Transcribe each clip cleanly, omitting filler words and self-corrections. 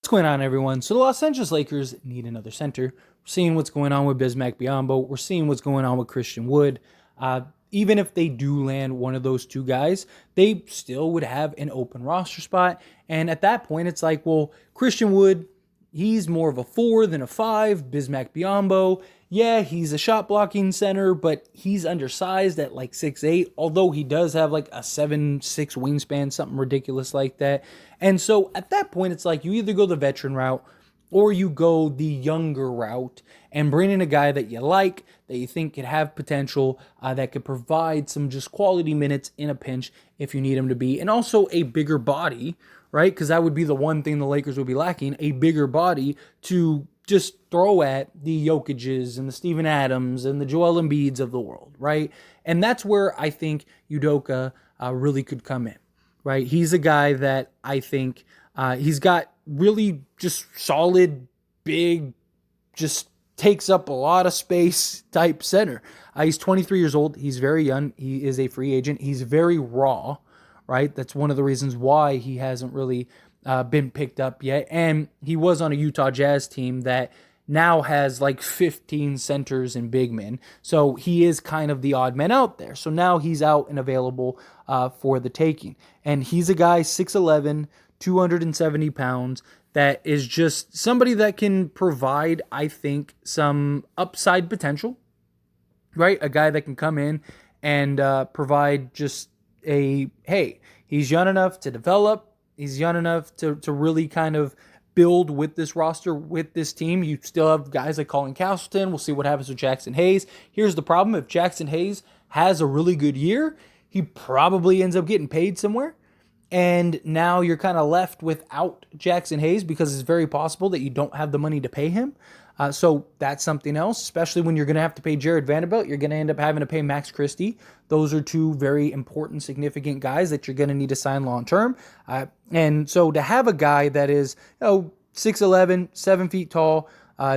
What's going on, everyone? So the Los Angeles Lakers need another center. We're seeing what's going on with Bismack Biyombo. We're seeing what's going on with Christian Wood. Even if they do land one of those two guys, they still would have an open roster spot. And at that point, it's like, well, Christian Wood, he's more of a 4 than a 5. Bismack Biyombo, yeah, he's a shot blocking center, but he's undersized at like 6'8", although he does have like a 7'6" wingspan, something ridiculous like that. And so at that point, it's like you either go the veteran route or you go the younger route and bring in a guy that you like, that you think could have potential, that could provide some just quality minutes in a pinch if you need him to be, and also a bigger body, right? Because that would be the one thing the Lakers would be lacking, a bigger body to just throw at the Jokic's and the Steven Adams and the Joel Embiids of the world, right? And that's where I think Udoka really could come in, right? He's a guy that I think he's got really just solid, big, just takes up a lot of space type center. He's 23 years old. He's very young. He is a free agent. He's very raw, right? That's one of the reasons why he hasn't really been picked up yet. And he was on a Utah Jazz team that now has like 15 centers and big men. So he is kind of the odd man out there. So now he's out and available for the taking. And he's a guy 6'11", 270 pounds, that is just somebody that can provide, I think, some upside potential, right? A guy that can come in and provide just hey, he's young enough to develop. He's young enough to really kind of build with this roster, with this team. You still have guys like Colin Castleton. We'll see what happens with Jackson Hayes. Here's the problem. If Jackson Hayes has a really good year, he probably ends up getting paid somewhere. And now you're kind of left without Jackson Hayes because it's very possible that you don't have the money to pay him. So that's something else, especially when you're going to have to pay Jared Vanderbilt. You're going to end up having to pay Max Christie. Those are two very important, significant guys that you're going to need to sign long-term. And so to have a guy that is 6'11", 7 feet tall,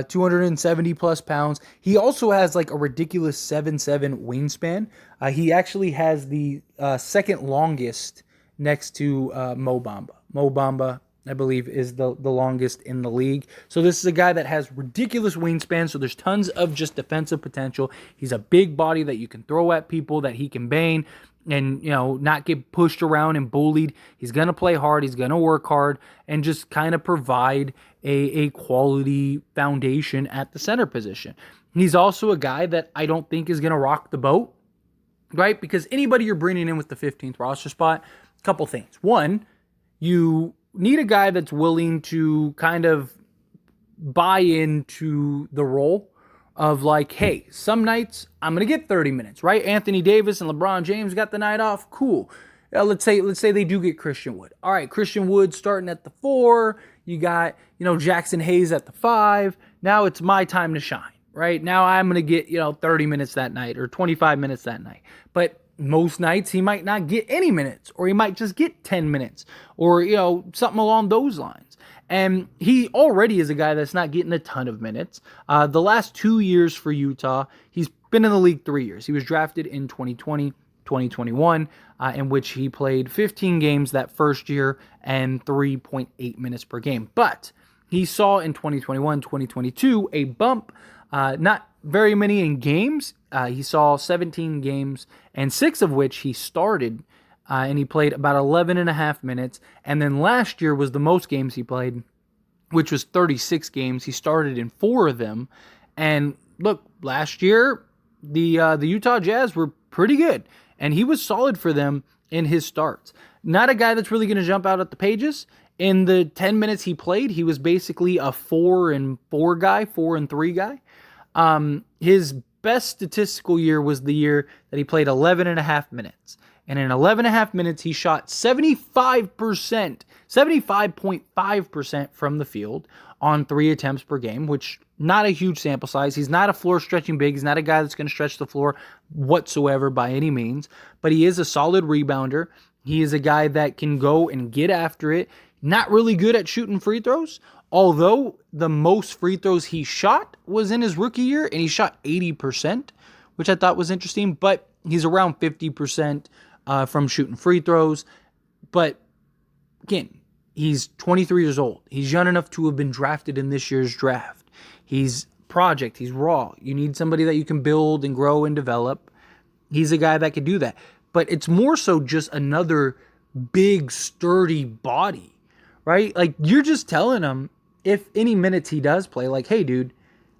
270 plus pounds. He also has like a ridiculous 7'7" wingspan. He actually has the second longest next to Mo Bamba. Mo Bamba, I believe, is the longest in the league. So this is a guy that has ridiculous wingspan, so there's tons of just defensive potential. He's a big body that you can throw at people, that he can bang and, not get pushed around and bullied. He's going to play hard. He's going to work hard and just kind of provide a quality foundation at the center position. He's also a guy that I don't think is going to rock the boat, right? Because anybody you're bringing in with the 15th roster spot, couple things. One, you need a guy that's willing to kind of buy into the role of like, hey, some nights I'm going to get 30 minutes, right? Anthony Davis and LeBron James got the night off. Cool. Let's say they do get Christian Wood. All right, Christian Wood starting at the 4. You got, Jackson Hayes at the 5. Now it's my time to shine, right? Now I'm going to get, 30 minutes that night or 25 minutes that night. But most nights he might not get any minutes, or he might just get 10 minutes, or something along those lines. And he already is a guy that's not getting a ton of minutes. The last 2 years for Utah, he's been in the league 3 years. He was drafted in 2020, 2021, in which he played 15 games that first year and 3.8 minutes per game. But he saw in 2021, 2022 a bump, not very many in games. He saw 17 games, and 6 of which he started, and he played about 11 and a half minutes. And then last year was the most games he played, which was 36 games. He started in 4 of them. And look, last year, the Utah Jazz were pretty good, and he was solid for them in his starts. Not a guy that's really going to jump out at the pages. In the 10 minutes he played, he was basically a 4 and 4 guy, 4 and 3 guy. His best statistical year was the year that he played 11 and a half minutes. And in 11 and a half minutes, he shot 75.5% from the field on 3 attempts per game, which not a huge sample size. He's not a floor stretching big. He's not a guy that's going to stretch the floor whatsoever by any means, but he is a solid rebounder. He is a guy that can go and get after it. Not really good at shooting free throws, although the most free throws he shot was in his rookie year, and he shot 80%, which I thought was interesting, but he's around 50% from shooting free throws. But again, He's 23 years old. He's young enough to have been drafted in this year's draft. He's project. He's raw. You need somebody that you can build and grow and develop. He's a guy that could do that. But it's more so just another big, sturdy body, right? Like, you're just telling him, if any minutes he does play, like, hey, dude,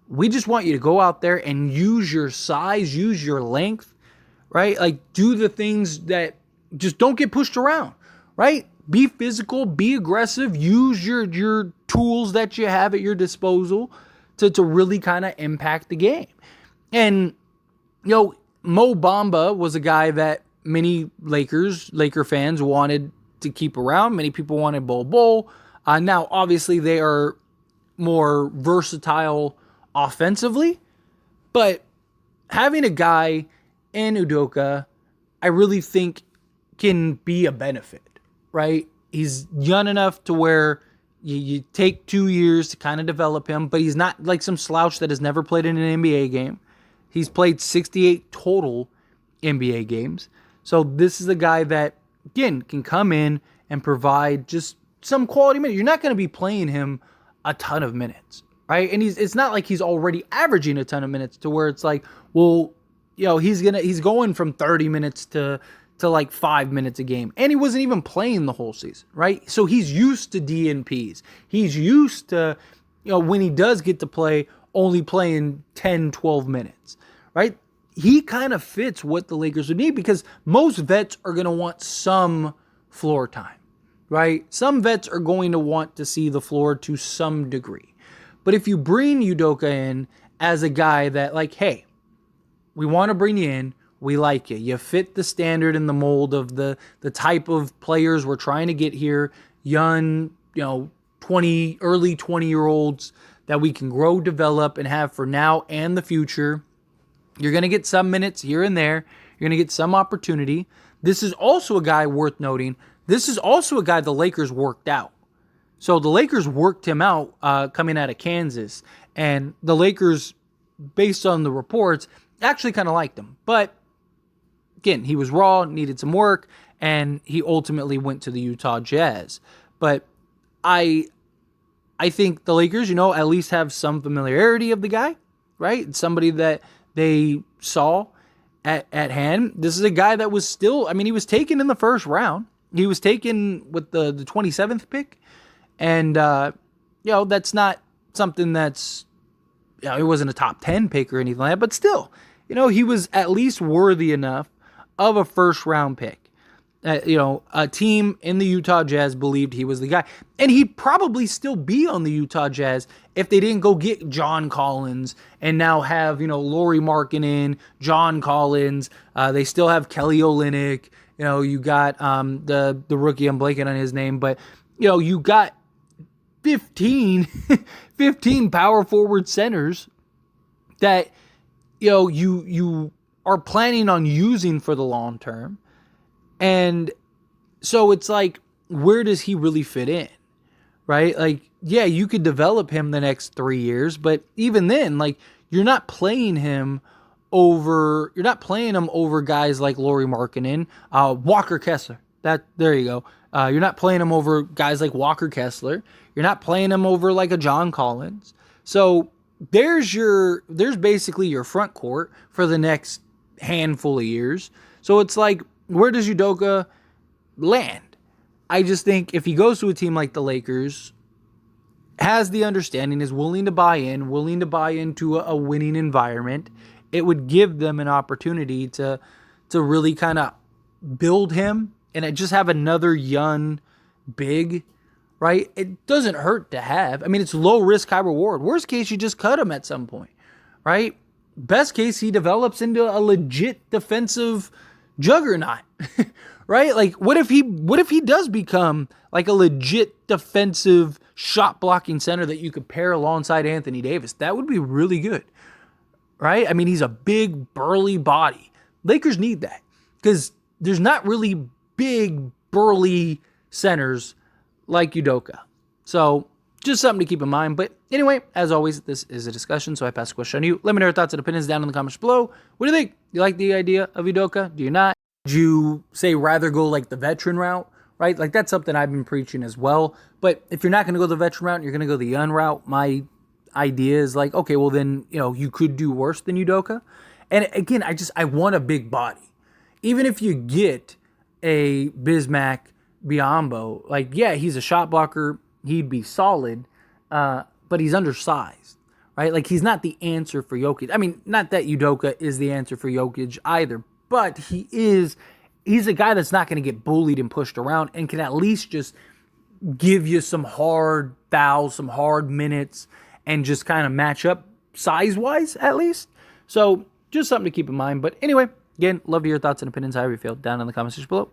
we just want you to go out there and use your size, use your length, right? Like, do the things that just don't get pushed around, right? Be physical, be aggressive, use your tools that you have at your disposal to really kind of impact the game. And, Mo Bamba was a guy that many Laker fans wanted to keep around. Many people wanted Bol. Now, obviously, they are more versatile offensively, but having a guy in Udoka, I really think can be a benefit, right? He's young enough to where you take 2 years to kind of develop him, but he's not like some slouch that has never played in an NBA game. He's played 68 total NBA games. So this is a guy that, again, can come in and provide just some quality minutes. You're not going to be playing him a ton of minutes, right? And it's not like he's already averaging a ton of minutes to where it's like, well, he's going from 30 minutes to like 5 minutes a game. And he wasn't even playing the whole season, right? So he's used to DNPs. He's used to, when he does get to play, only playing 10, 12 minutes, right? He kind of fits what the Lakers would need, because most vets are going to want some floor time, right? Some vets are going to want to see the floor to some degree. But if you bring Udoka in as a guy that, like, hey, we want to bring you in, we like you. You fit the standard and the mold of the type of players we're trying to get here, young, early 20-year-olds that we can grow, develop, and have for now and the future. You're going to get some minutes here and there. You're going to get some opportunity. This is also a guy worth noting. This is also a guy the Lakers worked out. So the Lakers worked him out coming out of Kansas. And the Lakers, based on the reports, actually kind of liked him. But, again, he was raw, needed some work, and he ultimately went to the Utah Jazz. But I think the Lakers, at least have some familiarity of the guy, right? It's somebody that they saw at hand. This is a guy that was still, he was taken in the first round. He was taken with the 27th pick. And, that's not something that's, it wasn't a top 10 pick or anything like that. But still, he was at least worthy enough of a first round pick. A team in the Utah Jazz believed he was the guy. And he'd probably still be on the Utah Jazz if they didn't go get John Collins and now have, Lauri Markkanen, John Collins. They still have Kelly Olynyk. You got the rookie, I'm blanking on his name, but, you got 15 power forward centers that, you are planning on using for the long term. And so it's like, where does he really fit in, right? Like, yeah, you could develop him the next 3 years, but even then, like, you're not playing him over guys like Lauri Markkanen, Walker Kessler. There you go. You're not playing him over guys like Walker Kessler. You're not playing him over like a John Collins. So there's basically your front court for the next handful of years. So it's like, where does Udoka land? I just think if he goes to a team like the Lakers, has the understanding, is willing to buy into a winning environment, it would give them an opportunity to really kind of build him and just have another young big, right? It doesn't hurt to have. It's low risk, high reward. Worst case, you just cut him at some point, right? Best case, he develops into a legit defensive juggernaut, right? Like, what if he does become like a legit defensive shot blocking center that you could pair alongside Anthony Davis? That would be really good, right? He's a big, burly body. Lakers need that because there's not really big, burly centers like Udoka. So just something to keep in mind. But anyway, as always, this is a discussion, so I pass the question on you. Let me know your thoughts and opinions down in the comments below. What do you think? Do you like the idea of Udoka? Do you not? Do you say rather go like the veteran route, right? Like that's something I've been preaching as well. But if you're not going to go the veteran route, you're going to go the young route. My idea is like, okay, well then, you could do worse than Udoka. And again, I want a big body. Even if you get a Bismack Biyombo, like, yeah, he's a shot blocker. He'd be solid, but he's undersized, right? Like, he's not the answer for Jokic. I mean, not that Udoka is the answer for Jokic either, but he's a guy that's not going to get bullied and pushed around and can at least just give you some hard fouls, some hard minutes, and just kind of match up size-wise, at least. So, just something to keep in mind. But anyway, again, love to hear your thoughts and opinions, however you feel, down in the comment section below.